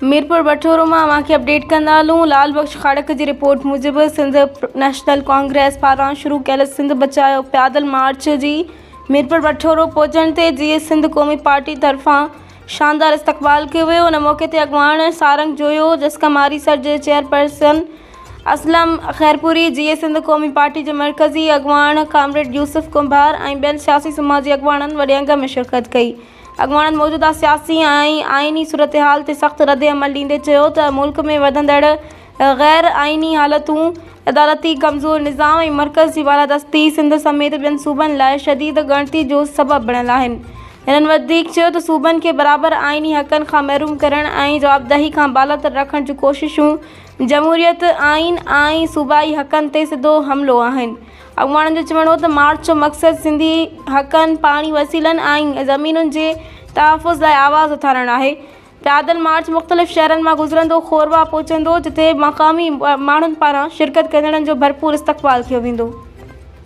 मीरपुर बठोरो में अवांखे अपडेट कंदा हलूं। लाल बख्श खड़क की रिपोर्ट मुजिब सिंध नेशनल कांग्रेस पारां शुरू कयल सिंध बचाओ पैदल मार्च जी मीरपुर बठोरो पहुंचण ते जीए सिंध क़ौमी पार्टी तरफां शानदार इस्तक़बाल कियो वियो। उन मौके ते अॻवान सारंग जोयो, जसका मारीसर जे चेयरपर्सन असलम खैरपुरी, जीए सिंध क़ौमी पार्टी के मरकज़ी अॻवान कामरेड यूसुफ कुंभार ऐं ॿियनि सियासी समाजी अॻवाननि वॾे अंग में शिरकत कई। अॻवाननि मौजूदा सियासी ऐं आइनी सूरत हाल ते सख़्त रद्द अमल ॾींदे चयो त मुल्क में वधंदड़ गैर आइनी हालतूं, अदालती कमज़ोर निज़ाम ऐं मर्कज़ जी बालादस्ती सिंध समेत ॿियनि सूबनि लाइ शदीद ॻणती जो सबबु बणियल आहिनि। हिननि वधीक चयो त सूबनि खे बराबर आइनी हक़नि खां महरूम करण ऐं जवाबदेही खां बालातर रखण जूं कोशिशूं जमहूरियत आइन ऐं सूबाई हक़नि ते सिधो हमिलो आहिनि। अॻवाननि जो चवणो त मार्च जो मक़सदु सिंधी हक़नि, पाणी वसीलनि ऐं ज़मीनुनि जे तहफ़ुज़ लाइ आवाज़ उथारणु आहे। पैदल मार्च मुख़्तलिफ़ शहरनि मां गुज़रंदो, खोरवा पहुचंदो, जिते मक़ामी माण्हुनि पारां शिरकत कंदड़नि जो भरपूर इस्तक़बाल कयो वेंदो।